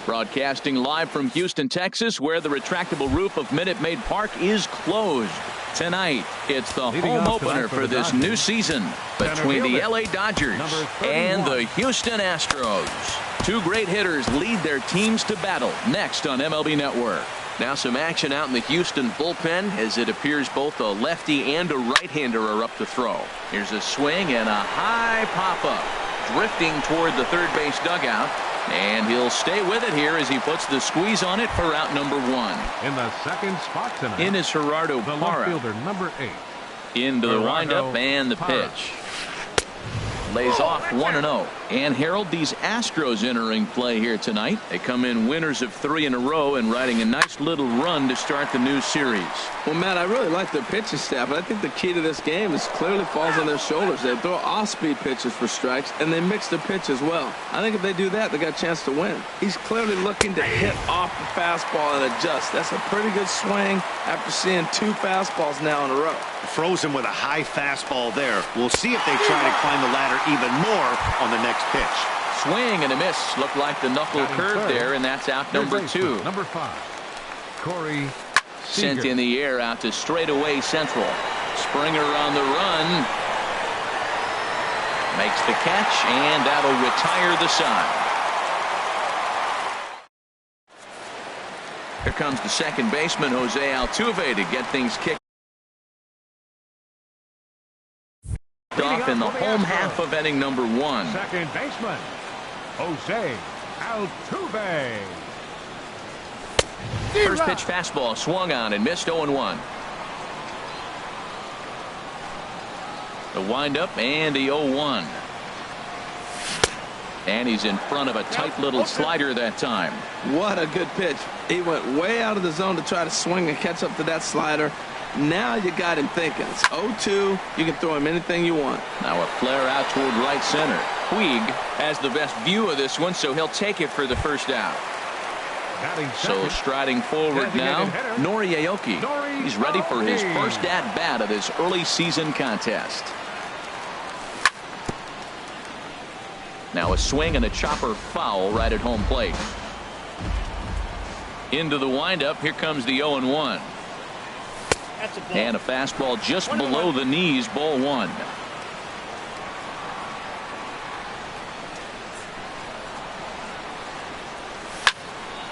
Broadcasting live from Houston, Texas, where the retractable roof of Minute Maid Park is closed. Tonight, it's the home opener for this new season between the LA Dodgers and the Houston Astros. Two great hitters lead their teams to battle next on MLB Network. Now some action out in the Houston bullpen as it appears both a lefty and a right-hander are up to throw. Here's a swing and a high pop-up. Drifting toward the third base dugout. And he'll stay with it here as he puts the squeeze on it for out number 1. In the second spot tonight, in is Gerardo the Parra. left fielder, number 8. Into the windup and the pitch. Lays off 1-0. And Harold, these Astros entering play here tonight. They come in winners of 3 in a row and riding a nice little run to start the new series. Well, Matt, I really like their pitching staff, but I think the key to this game is clearly falls on their shoulders. They throw off-speed pitches for strikes, and they mix their pitch as well. I think if they do that, they got a chance to win. He's clearly looking to hit off the fastball and adjust. That's a pretty good swing after seeing 2 fastballs now in a row. Frozen with a high fastball there. We'll see if they try to climb the ladder even more on the next pitch. Swing and a miss. Looked like the knuckle curve there, and that's out number 2. Number 5, Corey Sent Seager. in the air out to straightaway central. Springer on the run. Makes the catch, and that'll retire the side. Here comes the second baseman, Jose Altuve, to get things kicked off in the home half of inning number 1. Second baseman, Jose Altuve. First pitch fastball swung on and missed 0-1. The windup and the 0-1. And he's in front of a tight little slider that time. What a good pitch. He went way out of the zone to try to swing and catch up to that slider. Now you got him thinking. It's 0-2. You can throw him anything you want. Now a flare out toward right center. Puig has the best view of this one, so he'll take it for the first out. So striding forward now, Nori Aoki. He's ready for his first at-bat of this early season contest. Now a swing and a chopper foul right at home plate. Into the windup. Here comes the 0-1. And a fastball just below the knees, ball 1.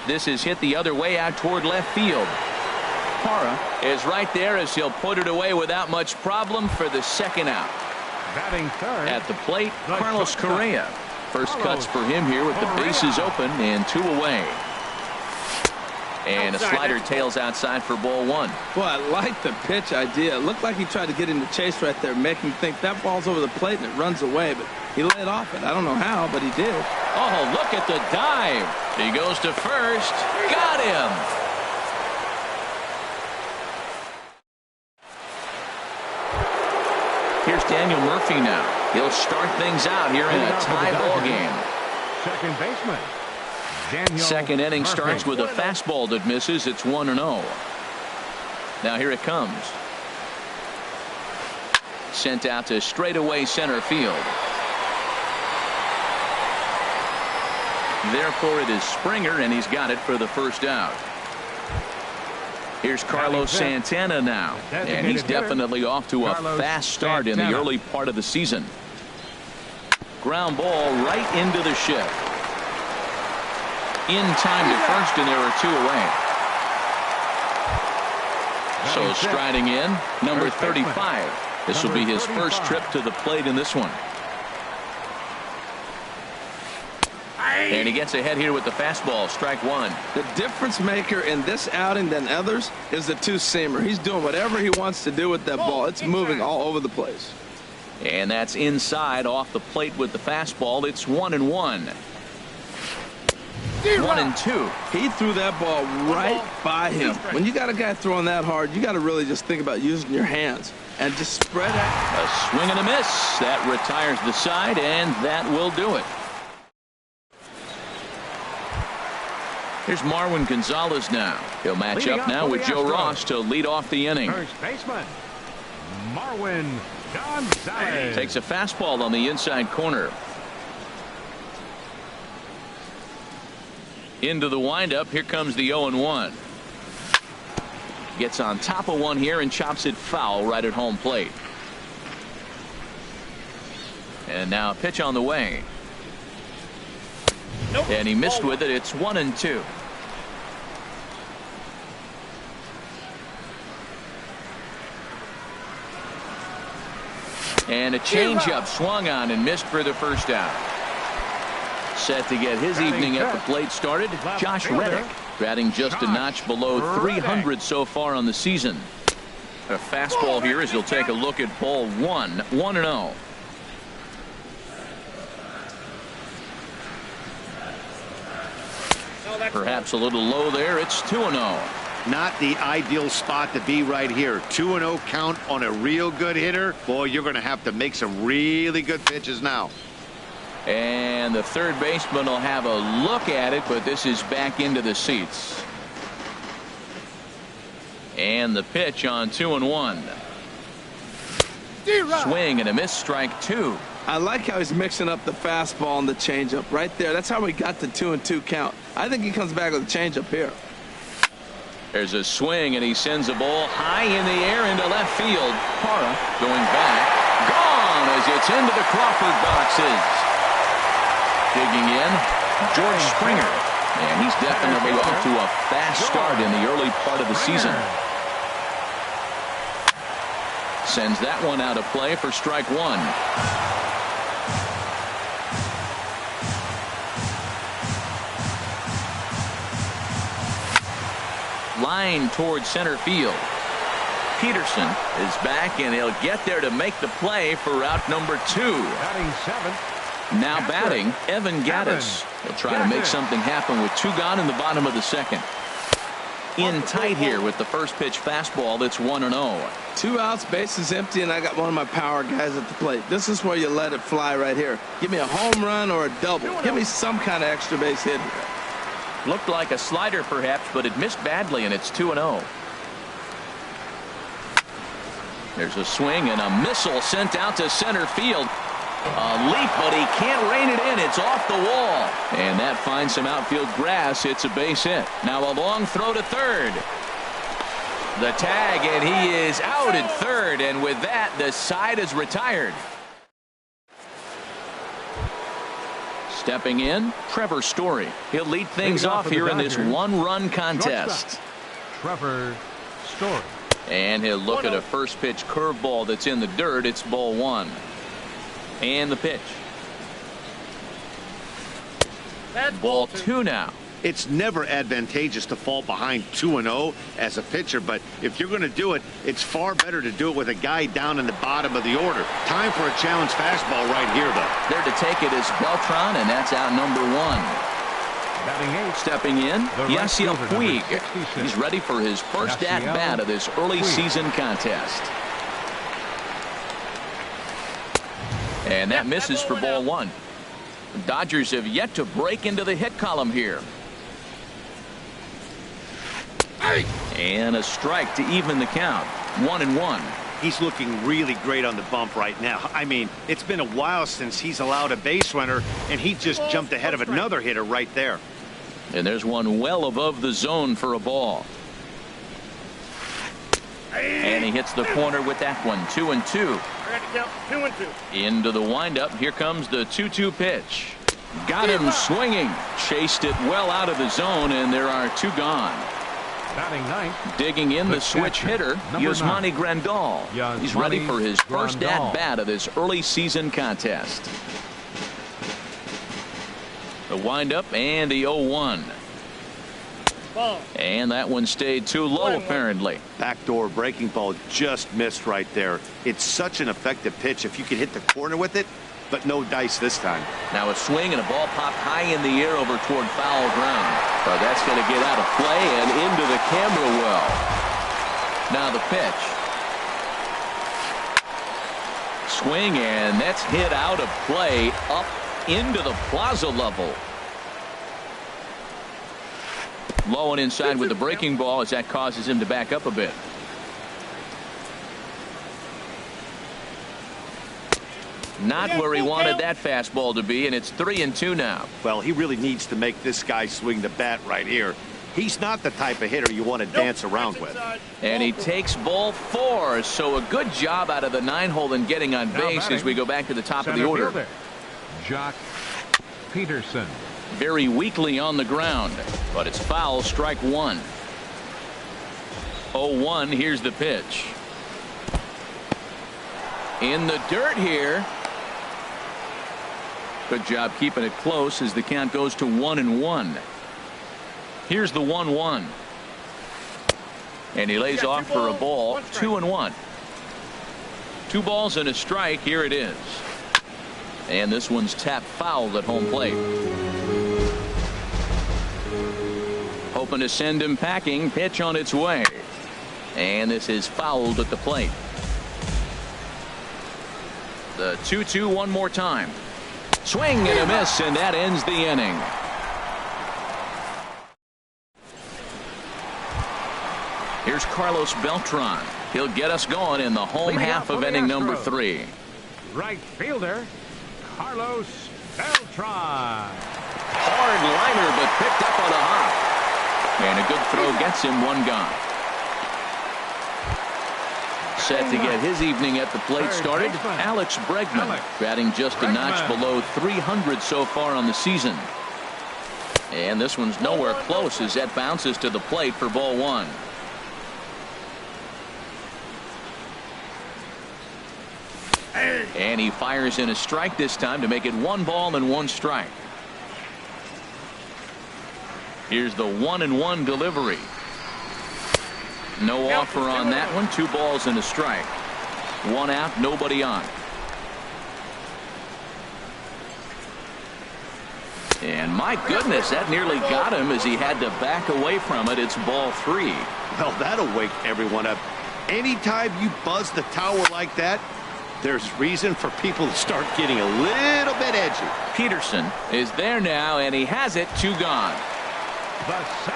This is hit the other way out toward left field. Parra is right there as he'll put it away without much problem for the second out. Batting third. At the plate, Carlos Correa. First cuts for him here with the bases open and 2 away. And a slider tails outside for ball 1. Boy, I like the pitch idea. It looked like he tried to get him to chase right there, make him think that ball's over the plate and it runs away, but he laid off it. I don't know how, but he did. Oh, look at the dive. He goes to first. Got him. Here's Daniel Murphy now. He'll start things out here in a tie ball game. Second baseman, Daniel Second inning Murphy. starts with a fastball that misses. It's 1-0. Now here it comes. Sent out to straightaway center field. Therefore it is Springer, and he's got it for the first out. Here's Carlos Santana now, and he's definitely off to a fast start in the early part of the season. Ground ball right into the shift. In time to first, and there are 2 away. So striding in, number 35. This will be his first trip to the plate in this one. And he gets ahead here with the fastball, strike 1. The difference maker in this outing than others is the 2-seamer. He's doing whatever he wants to do with that ball. It's moving all over the place. And that's inside off the plate with the fastball. It's 1-1. 1-2. He threw that ball right by him. When you got a guy throwing that hard, you got to really just think about using your hands and just spread out. A swing and a miss. That retires the side, and that will do it. Here's Marwin Gonzalez now. He'll match up now with Joe Ross to lead off the inning. First baseman, Marwin Gonzalez. Takes a fastball on the inside corner. Into the windup. Here comes the 0-1. Gets on top of one here and chops it foul right at home plate. And now a pitch on the way. Nope. And he missed with it. It's 1-2. And a changeup swung on and missed for the first out. Set to get his evening at the plate started, Josh Reddick, batting just a notch below 300 so far on the season. A fastball here as he'll take a look at ball 1-0. Perhaps a little low there. It's 2-0. Not the ideal spot to be right here. 2-0 count on a real good hitter. Boy, you're going to have to make some really good pitches now. And the third baseman will have a look at it, but this is back into the seats. And the pitch on 2-1. Swing and a miss, strike 2. I like how he's mixing up the fastball and the changeup right there. That's how we got the 2-2 count. I think he comes back with a changeup here. There's a swing and he sends a ball high in the air into left field. Parra going back. Gone as it's into the Crawford boxes. Digging in, George Springer. And he's definitely off to a fast start in the early part of the season. Sends that one out of play for strike 1. Line towards center field. Peterson is back and he'll get there to make the play for out number 2. Batting 7. Now batting, Evan Gattis. He'll try to make something happen with 2 gone in the bottom of the second. In tight here with the first pitch fastball. That's 1-0. 2 outs, bases empty, and I got one of my power guys at the plate. This is where you let it fly right here. Give me a home run or a double. Give me some kind of extra base hit here. Looked like a slider perhaps, but it missed badly, and it's 2-0. There's a swing and a missile sent out to center field. A leap, but he can't rein it in. It's off the wall. And that finds some outfield grass. It's a base hit. Now a long throw to third. The tag, and he is out at third. And with that, the side is retired. Stepping in, Trevor Story. He'll lead things off here in this 1-run contest. Trevor Story. And he'll look at a first pitch curveball that's in the dirt. It's ball 1. And the pitch. Ball 2 now. It's never advantageous to fall behind 2-0 as a pitcher, but if you're going to do it, it's far better to do it with a guy down in the bottom of the order. Time for a challenge fastball right here, though. There to take it is Beltran, and that's out number 1. Batting 8. Stepping in, Yasiel Puig. He's ready for his first at-bat of this early season contest. And that misses for ball 1. The Dodgers have yet to break into the hit column here. And a strike to even the count. 1-1. He's looking really great on the bump right now. I mean, it's been a while since he's allowed a base runner, and he just jumped ahead of another hitter right there. And there's one well above the zone for a ball. And he hits the corner with that one. 2-2. Into the windup. Here comes the 2-2 pitch. Got him swinging. Chased it well out of the zone, and there are 2 gone. Batting 9th. Digging in the switch hitter, Yasmani Grandal. He's ready for his first at-bat of this early season contest. The windup and the 0-1. And that one stayed too low, apparently. Backdoor breaking ball just missed right there. It's such an effective pitch if you could hit the corner with it, but no dice this time. Now a swing and a ball popped high in the air over toward foul ground. But that's going to get out of play and into the camera well. Now the pitch. Swing, and that's hit out of play up into the plaza level. Low and inside with the breaking ball as that causes him to back up a bit. Not where he wanted that fastball to be, and it's 3-2 now. Well, he really needs to make this guy swing the bat right here. He's not the type of hitter you want to dance around with. And he takes ball 4, so a good job out of the 9-hole in getting on base as we go back to the top of the order. Fielder, Jock Peterson. Very weakly on the ground, but it's foul, strike 1. 0-1, here's the pitch. In the dirt here. Good job keeping it close as the count goes to 1-1. Here's the 1-1. And he lays off for a ball. 2-1. 2 balls and a strike. Here it is. And this one's tapped foul at home plate. Hoping to send him packing. Pitch on its way. And this is fouled at the plate. The 2-2 one more time. Swing and a miss, and that ends the inning. Here's Carlos Beltran. He'll get us going in the home half of inning number 3. Right fielder, Carlos Beltran. Hard liner, but picked up on a hop. And a good throw gets him 1 gone. Set to get his evening at the plate started, Alex Bregman, batting just a notch below 300 so far on the season. And this one's nowhere close as that bounces to the plate for ball 1. And he fires in a strike this time to make it 1 ball and 1 strike. Here's the 1-1 delivery. No offer on that one. 2 balls and a strike. 1 out, nobody on. And my goodness, that nearly got him as he had to back away from it. It's ball 3. Well, that'll wake everyone up. Anytime you buzz the tower like that, there's reason for people to start getting a little bit edgy. Peterson is there now, and he has it. 2 gone.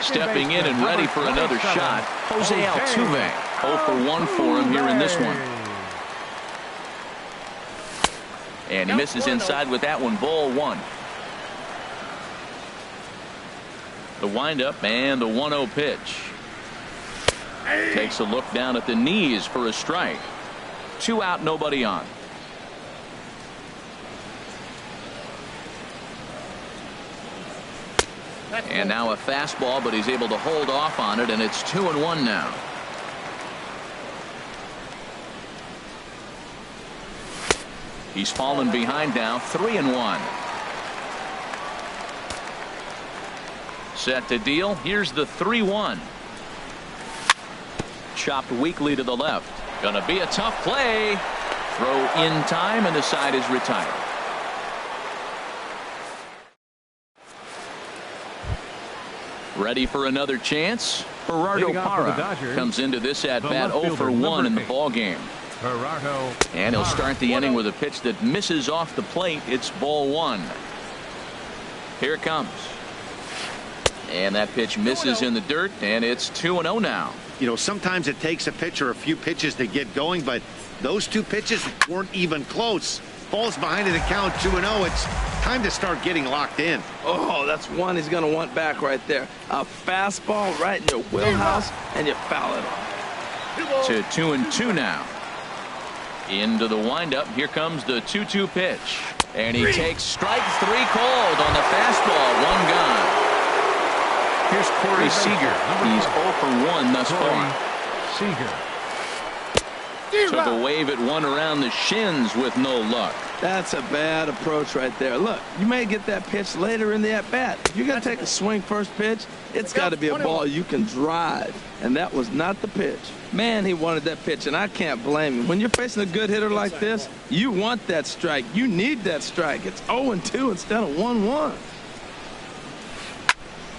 Stepping in and ready for another shot, Jose Altuve. 0 for 1 for him here in this one. And he misses inside with that one. Ball 1. The windup and the 1-0 pitch. Takes a look down at the knees for a strike. 2 out, nobody on. And now a fastball, but he's able to hold off on it, and it's 2-1 now. He's fallen behind now, 3-1. Set to deal. Here's the 3-1. Chopped weakly to the left. Gonna be a tough play. Throw in time, and the side is retired. Ready for another chance? Gerardo Parra comes into this at bat 0 for 1 in the ball game. And he'll start the inning with a pitch that misses off the plate. It's ball 1. Here it comes. And that pitch misses in the dirt, and it's 2-0 now. You know, sometimes it takes a pitcher a few pitches to get going, but those 2 pitches weren't even close. Falls behind in the count, 2-0. It's time to start getting locked in. Oh, that's one he's going to want back right there. A fastball right in your wheelhouse, and you foul it off. To 2-2 now. Into the windup. Here comes the 2-2 pitch. And he takes strike 3 called on the fastball. 1 gone. Here's Corey Seager. He's 0 for 1 thus far. Seager. Took a wave at one around the shins with no luck. That's a bad approach right there. Look, you may get that pitch later in the at-bat. If you're going to take a swing first pitch, it's got to be a ball you can drive. And that was not the pitch. Man, he wanted that pitch, and I can't blame him. When you're facing a good hitter like this, you want that strike. You need that strike. It's 0-2 instead of 1-1.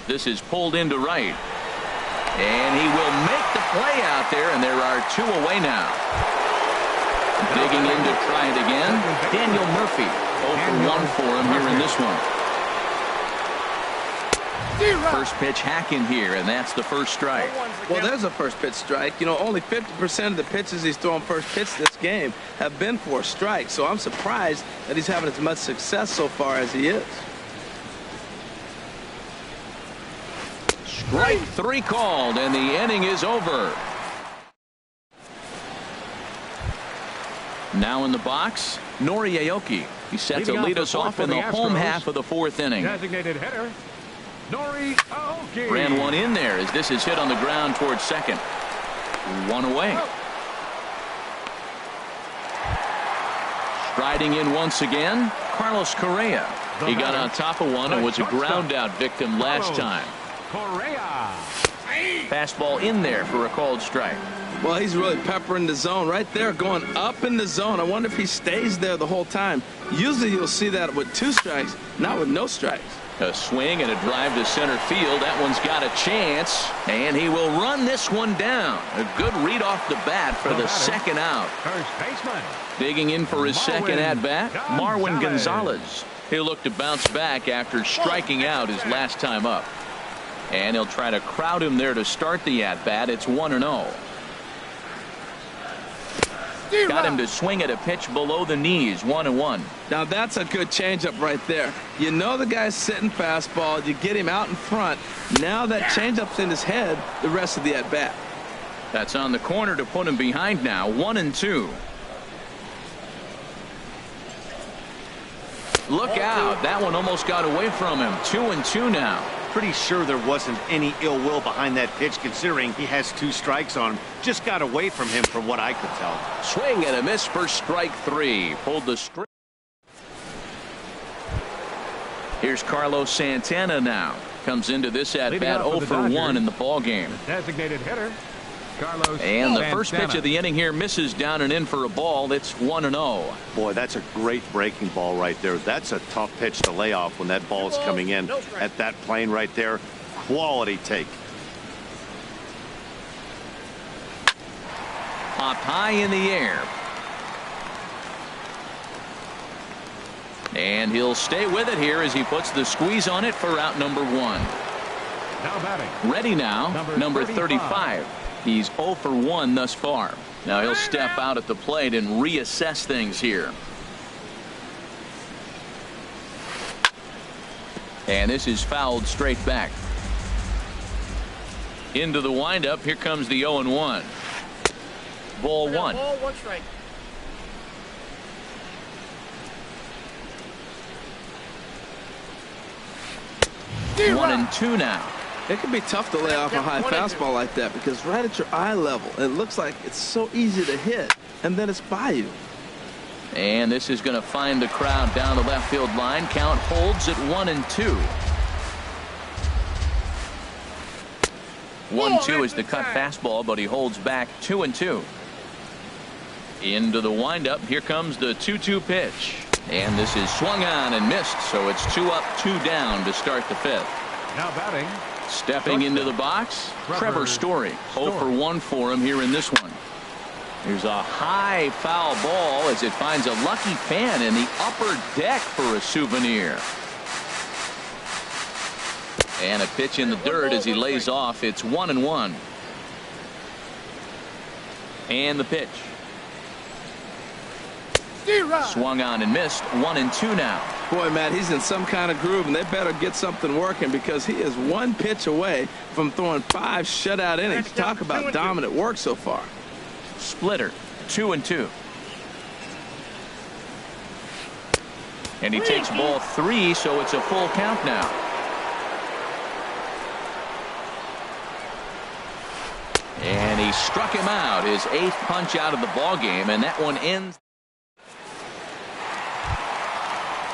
This is pulled into right. And he will make the play out there, and there are 2 away now. Digging in to try it again, Daniel Murphy. 0 for 1 for him here in this one. First pitch hacking here, and that's the first strike. Well, there's a first pitch strike. You know, only 50% of the pitches he's throwing first pitch this game have been for a strike. So I'm surprised that he's having as much success so far as he is. Strike 3 called, and the inning is over. Now in the box, Nori Aoki. He's set to lead us off in the home half of the 4th inning. Designated hitter, Nori Aoki. Ran one in there as this is hit on the ground towards second. One away. Striding in once again, Carlos Correa. He got on top of one and was a ground out victim last time. Correa. Fastball in there for a called strike. Well, he's really peppering the zone right there, going up in the zone. I wonder if he stays there the whole time. Usually you'll see that with 2 strikes, not with no strikes. A swing and a drive to center field. That one's got a chance, and he will run this one down. A good read off the bat for the second out. First baseman. Digging in for his second at-bat, Marwin Gonzalez. He'll look to bounce back after striking out his last time up. And he'll try to crowd him there to start the at-bat. It's 1-0. Got him to swing at a pitch below the knees, 1-1. Now that's a good changeup right there. You know the guy's sitting fastball. You get him out in front. Now that changeup's in his head the rest of the at-bat. That's on the corner to put him behind now, 1-2. Look out. That one almost got away from him. 2-2 now. Pretty sure there wasn't any ill will behind that pitch, considering he has 2 strikes on him. Just got away from him from what I could tell. Swing and a miss for strike 3. Pulled the string. Here's Carlos Santana now. Comes into this at bat 0 for 1 in the ball game. Designated hitter, Carlos And the Santana. first pitch of the inning here misses down and in for a ball. It's 1-0. Boy, that's a great breaking ball right there. That's a tough pitch to lay off when that ball is coming in at that plane right there. Quality take. Popped high in the air. And he'll stay with it here as he puts the squeeze on it for out number 1. Now batting. Ready now, number 35. He's 0 for 1 thus far. Now he'll step out at the plate and reassess things here. And this is fouled straight back. Into the windup. Here comes the 0-1. Ball 1. Ball 1 strike. 1-2 now. It can be tough to lay off a high fastball like that because right at your eye level, it looks like it's so easy to hit, and then it's by you. And this is going to find the crowd down the left field line. Count holds at 1-2. 1-2 is the cut fastball, but he holds back 2-2. Into the windup. Here comes the 2-2 pitch. And this is swung on and missed, so it's 2 up, 2 down to start the 5th. Now batting. Stepping into the box, Trevor Story. 0 for 1 for him here in this one. Here's a high foul ball as it finds a lucky fan in the upper deck for a souvenir. And a pitch in the dirt as he lays off. It's 1-1. And the pitch. Swung on and missed. 1-2 now. Boy, Matt, he's in some kind of groove, and they better get something working because he is 1 pitch away from throwing 5 shutout innings. Talk about dominant work so far. Splitter. 2-2. And he takes ball 3, so it's a full count now. And he struck him out, his 8th punch out of the ball game, and that one ends.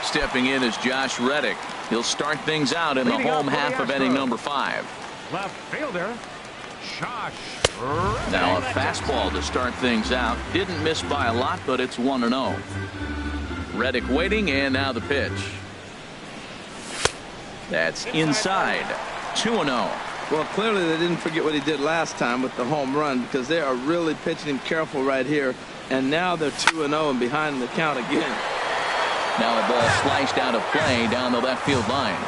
Stepping in is Josh Reddick. He'll start things out in the home half of inning number 5. Left fielder, Josh Reddick. Now a fastball to start things out. Didn't miss by a lot, but it's 1-0. Reddick waiting, and now the pitch. That's inside. 2-0. Well, clearly they didn't forget what he did last time with the home run because they are really pitching him careful right here. And now they're 2-0 and behind in the count again. Now the ball sliced out of play down the left field line.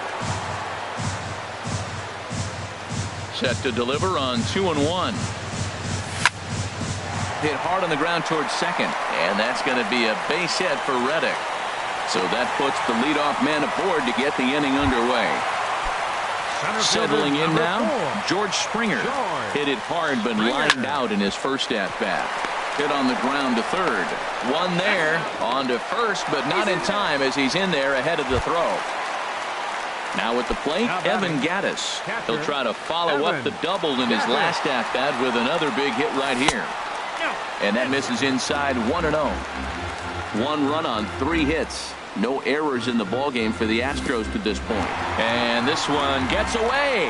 set to deliver on 2-1. Hit hard on the ground towards second, and that's going to be a base hit for Reddick. So that puts the leadoff man aboard to get the inning underway. Settling in now, George Springer. Hit it hard but lined out in his first at-bat. Hit on the ground to third. One there, on to first, but not in time as he's in there ahead of the throw. Now at the plate, Evan Gattis. He'll try to follow up the double in his last at-bat with another big hit right here. And that misses inside 1-0. 1 run on 3 hits. No errors in the ballgame for the Astros to this point. And this one gets away.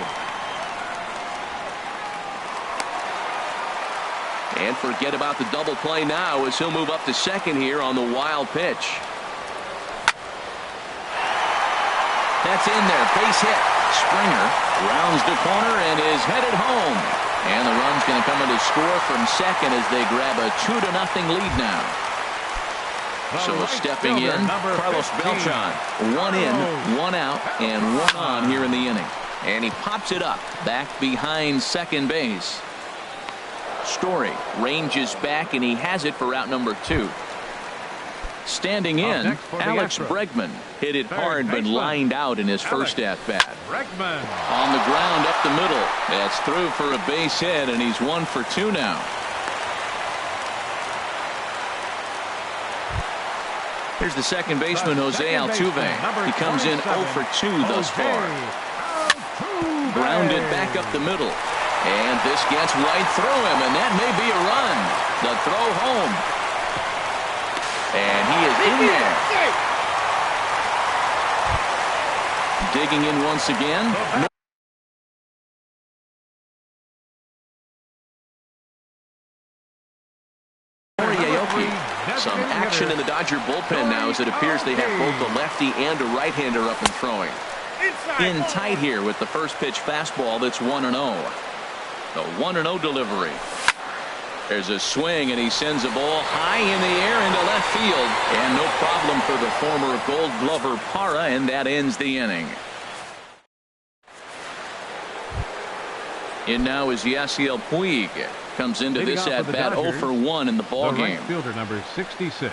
And forget about the double play now as he'll move up to second here on the wild pitch. That's in there. Base hit. Springer rounds the corner and is headed home. And the run's going to come in to score from second as they grab a 2-0 lead now. So stepping in, Carlos Beltran. 1 in, 1 out, and 1 on here in the inning. And he pops it up back behind second base. Story ranges back, and he has it for out number 2. Standing in, Alex Bregman. Hit it hard but lined out in his first at-bat. On the ground up the middle. That's through for a base hit, and he's 1 for 2 now. Here's the second baseman, Jose Altuve. He comes in 0 for 2 thus far. Grounded back up the middle. And this gets right through him, and that may be a run. The throw home. And he is in there. Digging in once again. Some action in the Dodger bullpen now as it appears they have both a lefty and a right-hander up and throwing. In tight here with the first pitch fastball that's 1-0. The 1-0 delivery. There's a swing, and he sends a ball high in the air into left field. And no problem for the former Gold Glover Parra, and that ends the inning. In now is Yasiel Puig. Comes into this at-bat 0 for 1 in the ballgame. Right fielder number 66.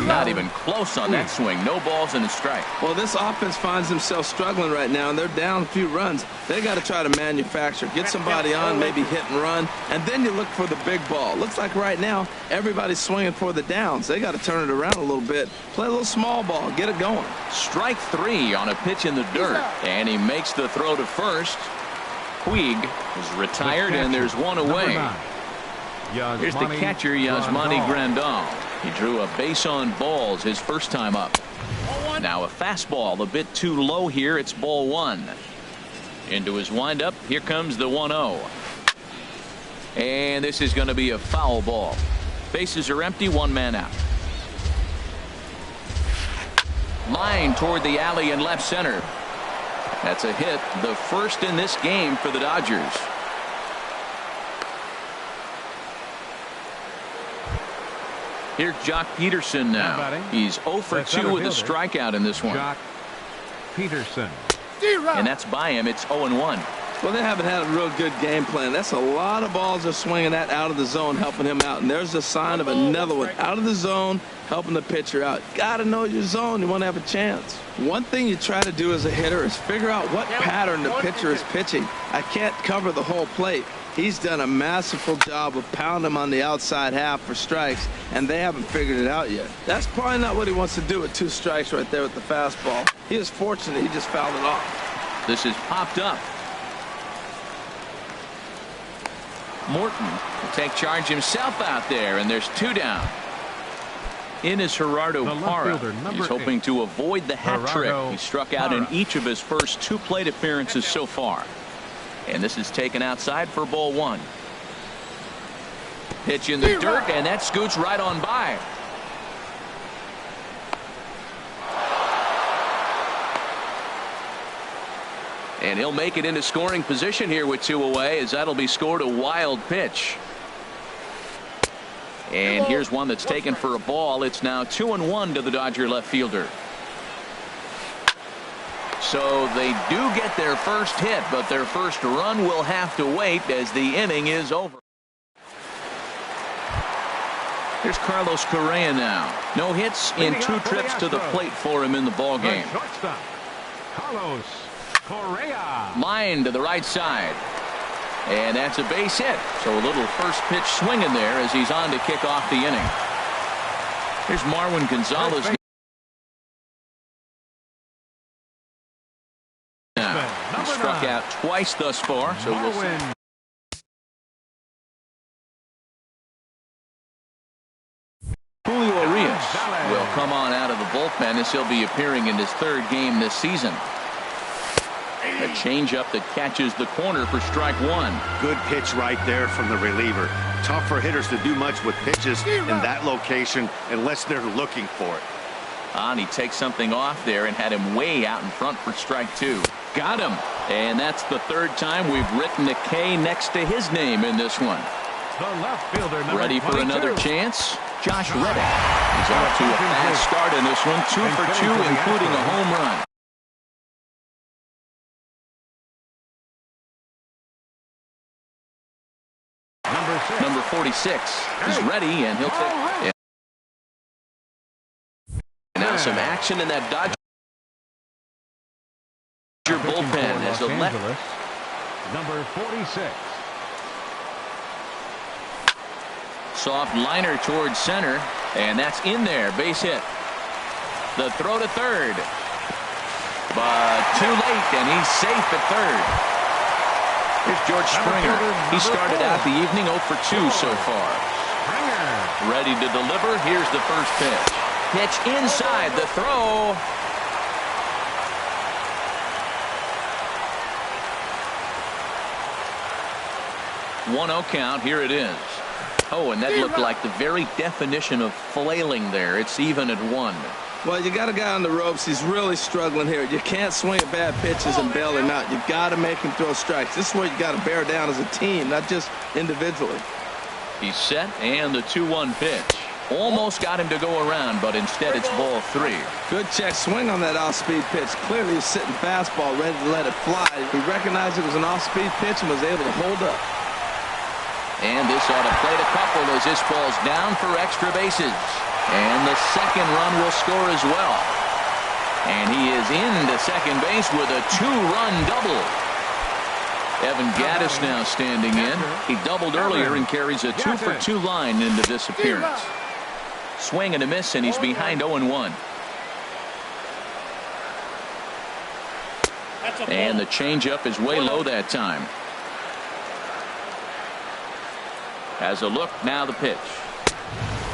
Not even close on that swing. No balls and a strike. Well, this offense finds themselves struggling right now, and they're down a few runs. They got to try to manufacture, get somebody on, maybe hit and run, and then you look for the big ball. Looks like right now everybody's swinging for the downs. They got to turn it around a little bit, play a little small ball, get it going. Strike 3 on a pitch in the dirt, and he makes the throw to first. Puig is retired, and there's one away. Here's the catcher, Yasmani Grandal. He drew a base on balls his first time up. Now a fastball a bit too low here. It's ball 1. Into his windup. Here comes the 1-0. And this is going to be a foul ball. Bases are empty. 1 man out. Line toward the alley in left center. That's a hit, the first in this game for the Dodgers. Here's Jock Peterson now. He's 0 for 2 with a strikeout in this one. Jock Peterson. And that's by him. It's 0-1. Well, they haven't had a real good game plan. That's a lot of balls they're swinging at out of the zone, helping him out. And there's a sign of another one out of the zone, helping the pitcher out. Got to know your zone. You want to have a chance. One thing you try to do as a hitter is figure out what pattern the pitcher is pitching. I can't cover the whole plate. He's done a masterful job of pounding him on the outside half for strikes, and they haven't figured it out yet. That's probably not what he wants to do with 2 strikes right there with the fastball. He is fortunate he just fouled it off. This is popped up. Morton will take charge himself out there, and there's 2 down. In is Gerardo Parra. He's hoping to avoid the hat trick. He struck out in each of his first 2 plate appearances so far. And this is taken outside for ball 1. Pitch in the dirt, and that scoots right on by. And he'll make it into scoring position here with 2 away, as that'll be scored a wild pitch. And here's one that's taken for a ball. It's now 2-1 to the Dodger left fielder. So they do get their first hit, but their first run will have to wait as the inning is over. Here's Carlos Correa now. No hits in 2 trips to the plate for him in the ballgame. Carlos Correa. Line to the right side. And that's a base hit. So a little first pitch swing in there as he's on to kick off the inning. Here's Marwin Gonzalez. Now, he struck out twice thus far. So we'll see. Julio Urias will come on out of the bullpen as he'll be appearing in his 3rd game this season. A changeup that catches the corner for strike 1. Good pitch right there from the reliever. Tough for hitters to do much with pitches in that location unless they're looking for it. And he takes something off there and had him way out in front for strike 2. Got him. And that's the 3rd time we've written a K next to his name in this one. The left fielder, ready for 22. Another chance. Josh Reddick. He's off to a fast start in this one. 2 for 2, including a home run. Number 46 is ready, and he'll take. Now some action in that Dodger bullpen as the left. Number 46. Soft liner towards center, and that's in there. Base hit. The throw to third, but too late, and he's safe at third. Here's George Springer. He started out the evening 0 for 2 so far. Ready to deliver. Here's the first pitch. Pitch inside. The throw. One 0 count. Here it is. Oh, and that looked like the very definition of flailing there. It's even at 1. Well, you got a guy on the ropes. He's really struggling here. You can't swing at bad pitches and bail him out. You got to make him throw strikes. This is where you got to bear down as a team, not just individually. He's set, and the 2-1 pitch. Almost got him to go around, but instead it's ball 3. Good check swing on that off-speed pitch. Clearly he's sitting fastball, ready to let it fly. He recognized it was an off-speed pitch and was able to hold up. And this ought to plate a couple as this ball's down for extra bases. And the second run will score as well. And he is into second base with a 2-run double. Evan Gaddis now standing in. He doubled earlier and carries a 2 for 2 line into this appearance. Swing and a miss, and he's behind 0-1. And the changeup is way low that time. As a look, now the pitch.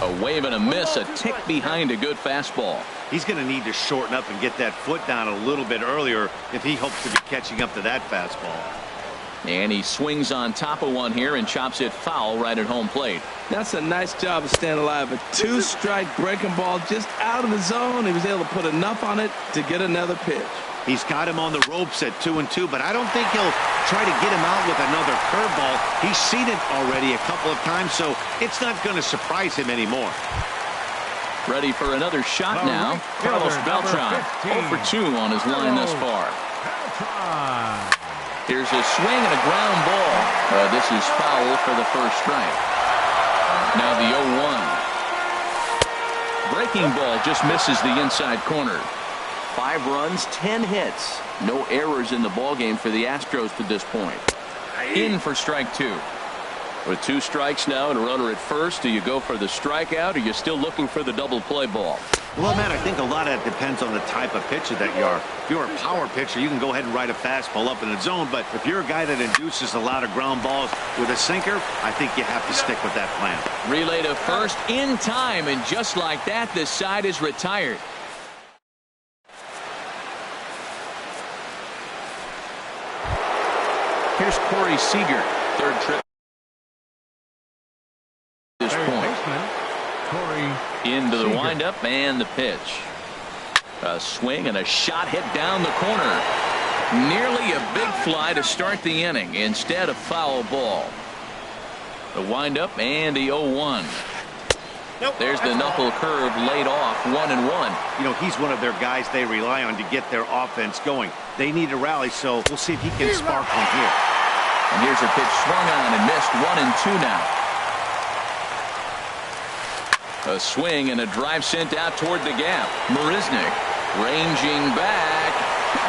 A wave and a miss, a tick behind a good fastball. He's going to need to shorten up and get that foot down a little bit earlier if he hopes to be catching up to that fastball. And he swings on top of one here and chops it foul right at home plate. That's a nice job of staying alive. A 2-strike breaking ball just out of the zone. He was able to put enough on it to get another pitch. He's got him on the ropes at 2-2, but I don't think he'll try to get him out with another curveball. He's seen it already a couple of times, so it's not going to surprise him anymore. Ready for another shot now. Carlos Beltran, 0 for 2 on his line thus far. Here's a swing and a ground ball. This is foul for the first strike. Now the 0-1. Breaking ball just misses the inside corner. 5 runs, 10 hits. No errors in the ballgame for the Astros to this point. In for strike 2. With 2 strikes now and a runner at first, do you go for the strikeout or are you still looking for the double play ball? Well, Matt, I think a lot of that depends on the type of pitcher that you are. If you're a power pitcher, you can go ahead and ride a fastball up in the zone. But if you're a guy that induces a lot of ground balls with a sinker, I think you have to stick with that plan. Relay to first in time, and just like that, this side is retired. Here's Corey Seager, 3rd trip. This point. Into the windup and the pitch. A swing and a shot hit down the corner. Nearly a big fly to start the inning. Instead, a foul ball. The windup and the 0-1. There's the knuckle curve laid off, 1-1. You know, he's one of their guys they rely on to get their offense going. They need to rally, so we'll see if he can spark one here. And here's a pitch swung on and missed, 1-2 now. A swing and a drive sent out toward the gap. Marisnik ranging back,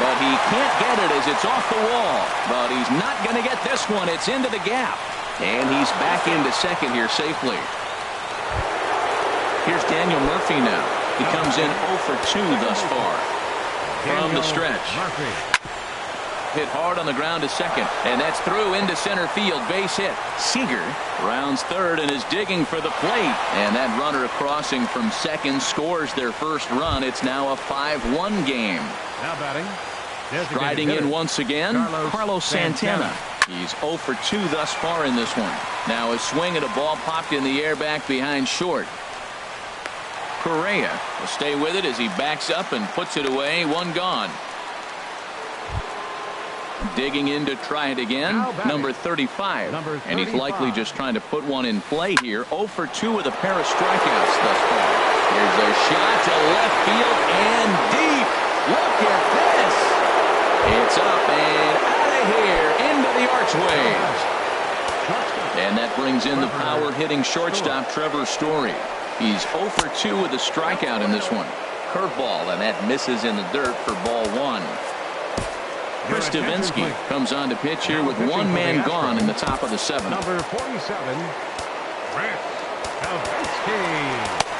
but he can't get it as it's off the wall. But he's not going to get this one. It's into the gap. And he's back into second here safely. Here's Daniel Murphy now. He comes in 0 for 2 thus far. From the stretch. Hit hard on the ground to second. And that's through into center field. Base hit. Seager rounds third and is digging for the plate. And that runner crossing from second scores their first run. It's now a 5-1 game. Now batting. Striding in once again, Carlos Santana. He's 0 for 2 thus far in this one. Now a swing and a ball popped in the air back behind short. Correa will stay with it as he backs up and puts it away. One gone. Digging in to try it again. Number 35. And he's likely just trying to put one in play here. 0 for 2 with a pair of strikeouts thus far. Here's a shot to left field and deep. Look at this. It's up and out of here into the archways. And that brings in the power hitting shortstop Trevor Story. He's 0 for 2 with a strikeout in this one. Curveball, and that misses in the dirt for ball 1. Chris Davinsky comes on to pitch here with one man gone in the top of the 7th. Number 47, Chris Davinsky.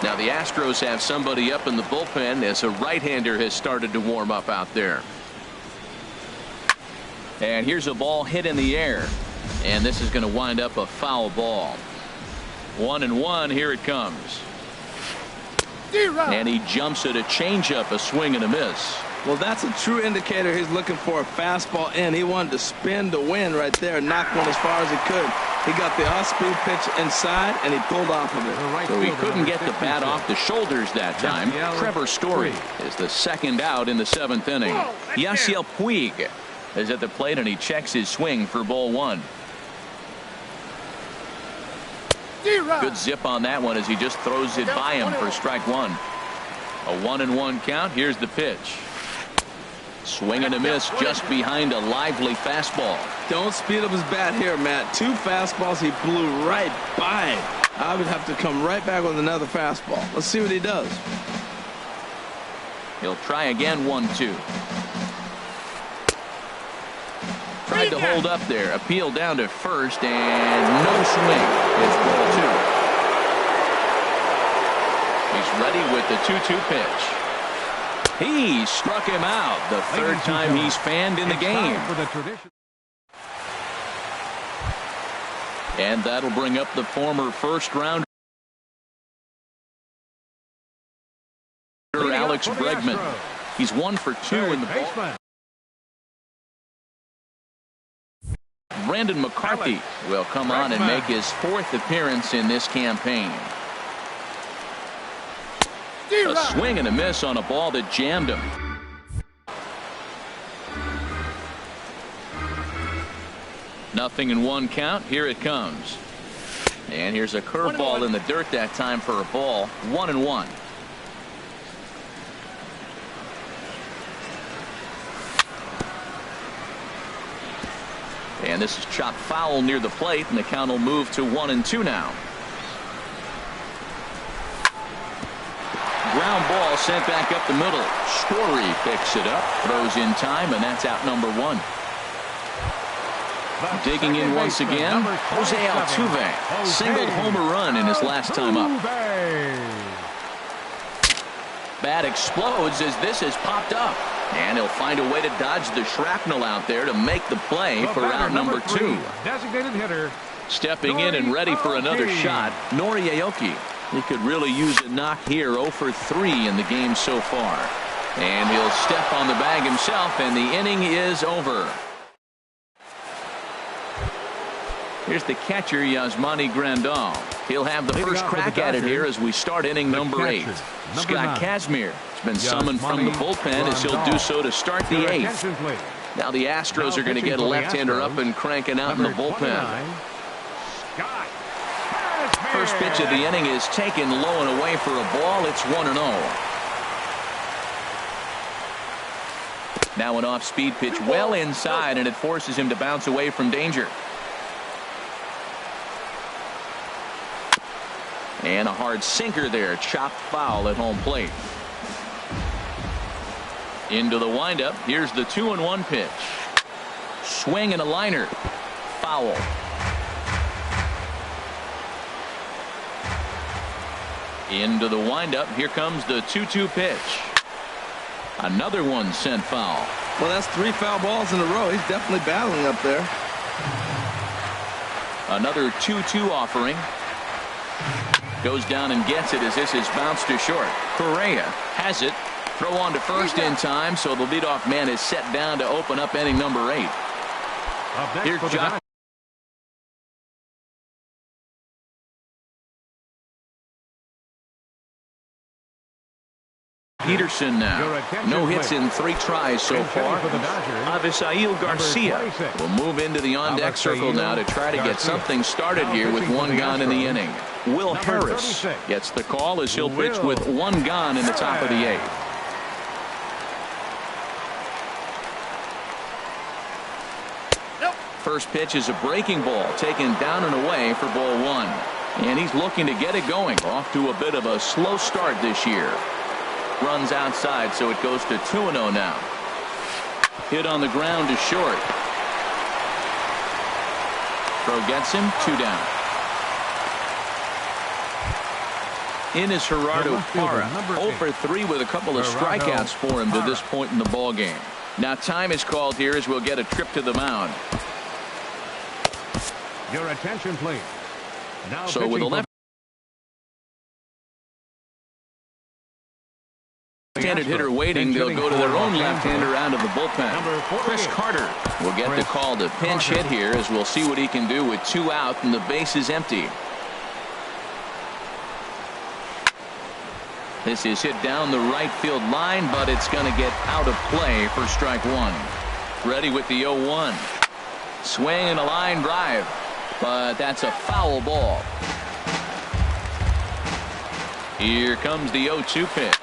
Now the Astros have somebody up in the bullpen as a right-hander has started to warm up out there. And here's a ball hit in the air. And this is going to wind up a foul ball. 1-1. Here it comes. And he jumps at a changeup, a swing and a miss. Well, that's a true indicator he's looking for a fastball in. He wanted to spin to win right there, knock one as far as he could. He got the off-speed pitch inside, and he pulled off of it. So he couldn't get the bat off the shoulders that time. Trevor Story is the second out in the 7th inning. Yasiel Puig is at the plate, and he checks his swing for ball 1. Good zip on that one as he just throws it by him for strike 1. A 1-1 count. Here's the pitch. Swing and a miss just behind a lively fastball. Don't speed up his bat here, Matt. 2 fastballs he blew right by. I would have to come right back with another fastball. Let's see what he does. He'll try again. 1-2. Tried to hold up there. Appeal down to first and no swing. It's ball 2. He's ready with the 2-2 pitch. He struck him out the third time he's fanned in the game. And that'll bring up the former first rounder Alex Bregman. He's 1 for 2 in the ball. Brandon McCarthy will come on and make his 4th appearance in this campaign. A swing and a miss on a ball that jammed him. Nothing in 1 count. Here it comes. And here's a curveball in the dirt that time for a ball. 1-1. And this is chopped foul near the plate, and the count will move to 1-2 now. Ground ball sent back up the middle. Story picks it up, throws in time, and that's out number 1. Digging in once again, Jose Altuve singled homer run in his last time up. Bat explodes as this is popped up. And he'll find a way to dodge the shrapnel out there to make the play for round number 2. Designated hitter. Stepping in and ready for another shot, Nori Aoki. He could really use a knock here. 0 for 3 in the game so far. And he'll step on the bag himself, and the inning is over. Here's the catcher, Yasmani Grandal. He'll have the first crack at it here as we start inning number 8. Scott Kazmir has been summoned from the bullpen as he'll do so to start the 8th. Now the Astros are going to get a left-hander up and cranking out in the bullpen. first pitch of the inning is taken low and away for a ball. It's 1-0. Now an off-speed pitch well inside, and it forces him to bounce away from danger. And a hard sinker there, chopped foul at home plate. Into the windup. Here's the 2-1 pitch. Swing and a liner. Foul. Into the windup. Here comes the 2-2 pitch. Another one sent foul. Well, that's 3 foul balls in a row. He's definitely battling up there. Another 2-2 offering. Goes down and gets it as this is bounced to short. Correa has it. Throw on to first in time, so the leadoff man is set down to open up inning number 8. Here's Josh. Peterson now. No hits in 3 tries so far. Avisail Garcia will move into the on-deck circle now to try to get something started here with 1 gone in the inning. Will Harris gets the call as he'll pitch with 1 gone in the top of the 8th. First pitch is a breaking ball taken down and away for ball 1. And he's looking to get it going. Off to a bit of a slow start this year. Runs outside, so it goes to 2-0 now. Hit on the ground to short. Throw gets him, 2 down. In is Gerardo Parra. 0 for 3 with a couple of strikeouts for him to this point in the ball game. Now time is called here as we'll get a trip to the mound. Your attention, please. Now so with a left-handed hitter waiting, they'll go to their own left-hander out of the bullpen. Chris Carter will get the call to pinch hit here as we'll see what he can do with 2 out and the base is empty. This is hit down the right field line, but it's going to get out of play for strike 1. Ready with the 0-1. Swing and a line drive, but that's a foul ball. Here comes the 0-2 pitch.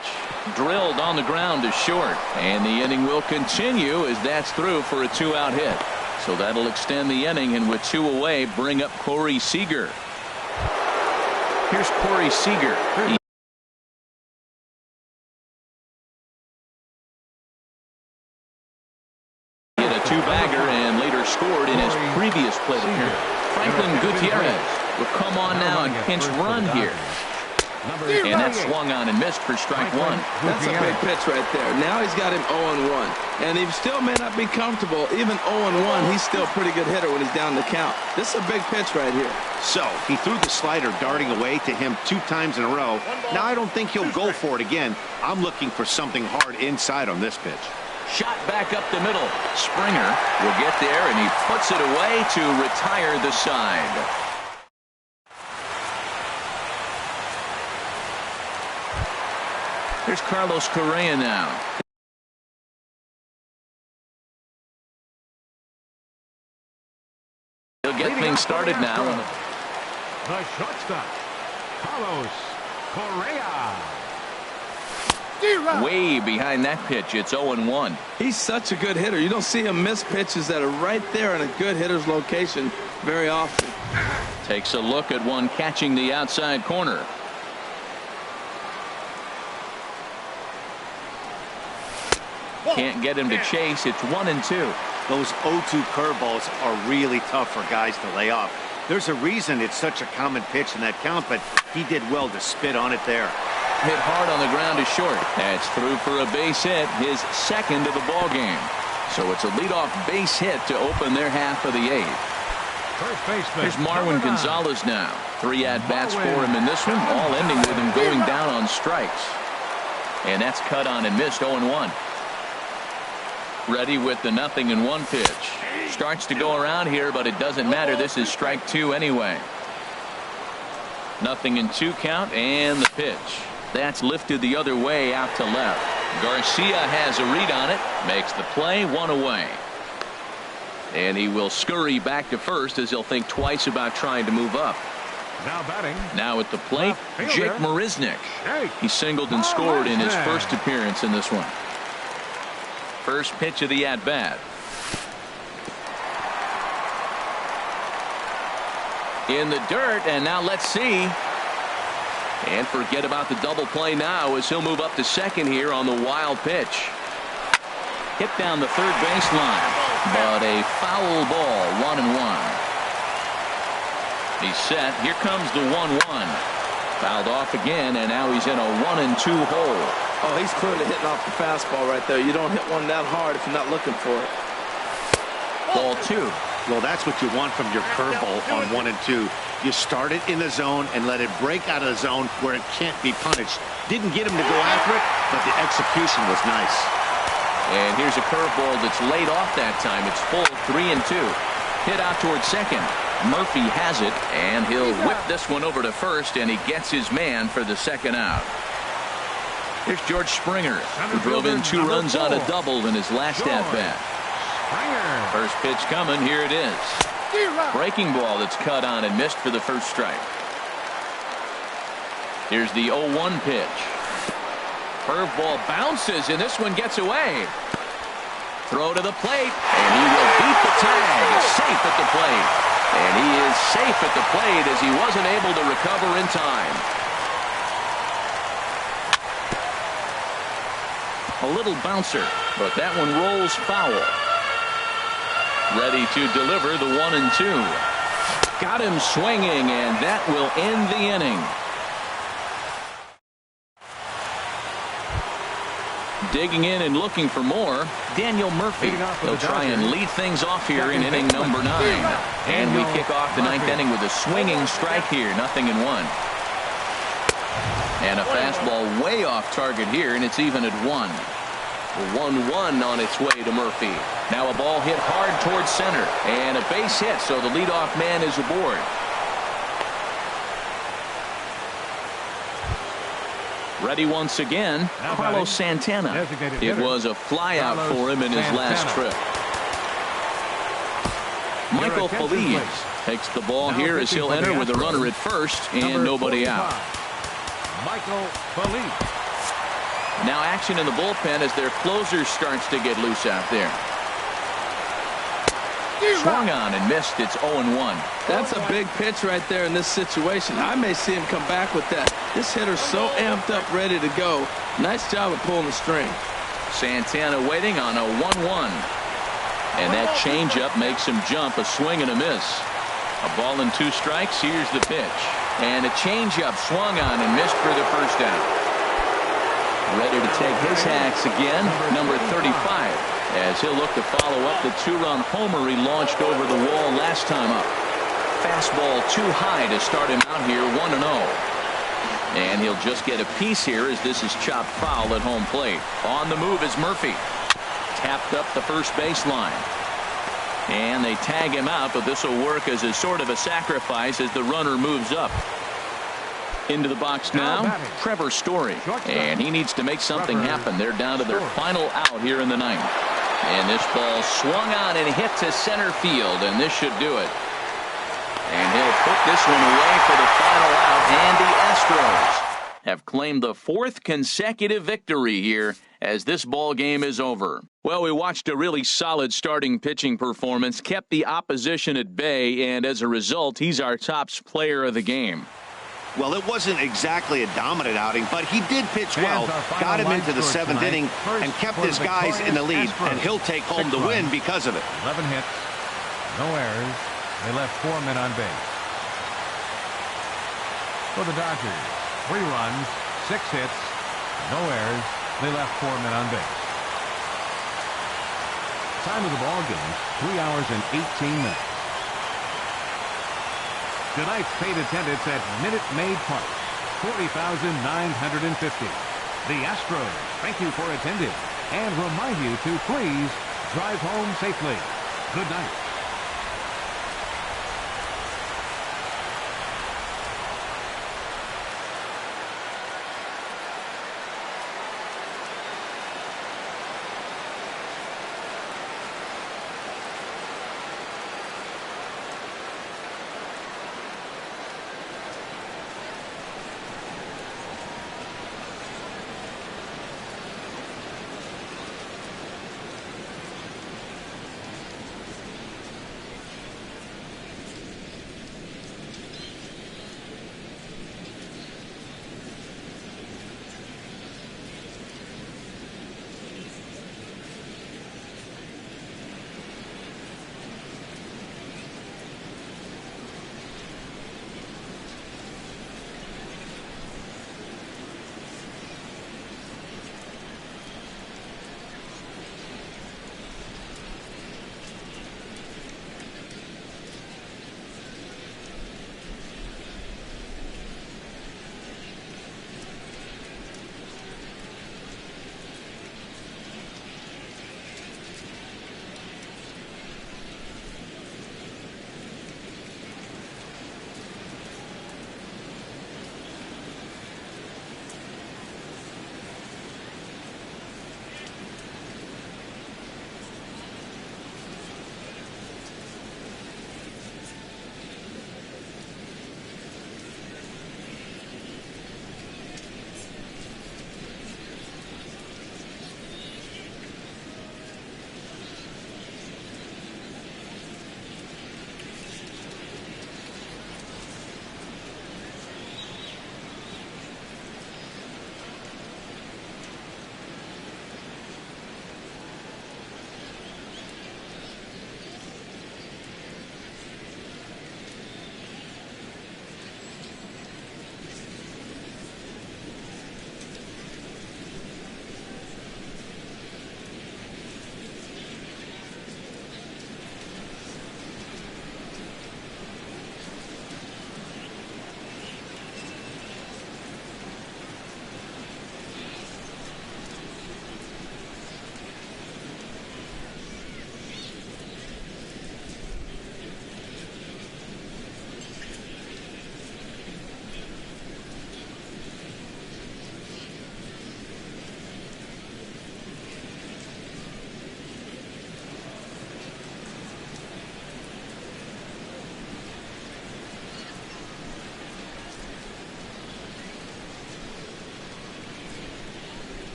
Drilled on the ground to short, and the inning will continue as that's through for a 2-out hit. So that'll extend the inning, and with 2 away, bring up Corey Seager. Here's Corey Seager. He hit a 2-bagger and later scored in his previous plate appearance. Franklin Gutierrez will come on now and pinch run here. And that's swung on and missed for strike 1. That's a big pitch right there. Now he's got him 0-1. And he still may not be comfortable. Even 0-1, he's still a pretty good hitter when he's down the count. This is a big pitch right here. So he threw the slider darting away to him 2 times in a row. Now I don't think he'll go for it again. I'm looking for something hard inside on this pitch. Shot back up the middle. Springer will get there, and he puts it away to retire the side. Here's Carlos Correa now. He'll get things started now. The shortstop, Carlos Correa. Way behind that pitch. It's 0-1. He's such a good hitter. You don't see him miss pitches that are right there in a good hitter's location very often. Takes a look at one catching the outside corner. Can't get him to chase. It's 1-2. Those 0-2 curveballs are really tough for guys to lay off. There's a reason it's such a common pitch in that count, but he did well to spit on it there. Hit hard on the ground to short. That's through for a base hit, his 2nd of the ball game. So it's a leadoff base hit to open their half of the 8th. First baseman. Here's Marwin Gonzalez now. 3 at-bats for him in this one, all ending with him going down on strikes. And that's cut on and missed. 0-1. Ready with the 0-1 pitch. Starts to go around here, but it doesn't matter. This is strike 2 anyway. 0-2 count, and the pitch. That's lifted the other way out to left. Garcia has a read on it. Makes the play. 1 away. And he will scurry back to first as he'll think twice about trying to move up. Now batting. Now at the plate, Left Jake fielder. Marisnick. Jake He singled and scored in his Marisnick. first appearance in this one. First pitch of the at-bat. In the dirt, and now let's see. And forget about the double play now as he'll move up to second here on the wild pitch. Hit down the third baseline, but a foul ball, 1-1. He's set. Here comes the 1-1. Fouled off again, and now he's in a 1-2 hole. Oh, he's clearly hitting off the fastball right there. You don't hit one that hard if you're not looking for it. Ball 2. Well, that's what you want from your curveball on 1 and 2. You start it in the zone and let it break out of the zone where it can't be punished. Didn't get him to go after it, but the execution was nice. And here's a curveball that's laid off that time. It's full 3-2. Hit out towards second. Murphy has it, and he'll whip this one over to first, and he gets his man for the second out. Here's George Springer, who drove in 2 runs on a double in his last at-bat. First pitch coming. Here it is. Breaking ball that's cut on and missed for the first strike. Here's the 0-1 pitch. Curveball bounces, and this one gets away. Throw to the plate, and he will beat the tag. Safe at the plate. And he is safe at the plate as he wasn't able to recover in time. A little bouncer, but that one rolls foul. Ready to deliver the 1-2. Got him swinging, and that will end the inning. Digging in and looking for more, Daniel Murphy. He'll try and lead things off here in inning number 9. And we kick off the 9th inning with a swinging strike here, 0-1. And a fastball way off target here, and it's even at 1. 1-1 on its way to Murphy. Now a ball hit hard towards center, and a base hit, so the leadoff man is aboard. Ready once again, Carlos Santana. It was a flyout for him in his last trip. Michael Feliz takes the ball here as he'll enter with a runner at first and nobody out. Michael Feliz. Now action in the bullpen as their closer starts to get loose out there. Swung on and missed. It's 0-1. That's a big pitch right there in this situation. I may see him come back with that. This hitter's so amped up, ready to go. Nice job of pulling the string. Santana waiting on a 1-1. And that changeup makes him jump. A swing and a miss. A ball and 2 strikes. Here's the pitch. And a changeup swung on and missed for the first out. Ready to take his hacks again, number 35, as he'll look to follow up the 2-run homer he launched over the wall last time up. Fastball too high to start him out here, 1-0. And he'll just get a piece here as this is chopped foul at home plate. On the move is Murphy. Tapped up the first baseline. And they tag him out, but this will work as a sort of a sacrifice as the runner moves up. Into the box now, Trevor Story, and he needs to make something happen. They're down to their final out here in the 9th. And this ball swung on and hit to center field, and this should do it. And he'll put this one away for the final out, and the Astros have claimed the 4th consecutive victory here as this ball game is over. Well, we watched a really solid starting pitching performance, kept the opposition at bay, and as a result, he's our top player of the game. Well, it wasn't exactly a dominant outing, but he did pitch well, got him into the 7th inning, and kept his guys in the lead, and he'll take home the win because of it. 11 hits, no errors. They left 4 men on base. For the Dodgers, 3 runs, 6 hits, no errors. They left 4 men on base. Time of the ball game, 3 hours and 18 minutes. Tonight's paid attendance at Minute Maid Park, 40,950. The Astros thank you for attending and remind you to please drive home safely. Good night.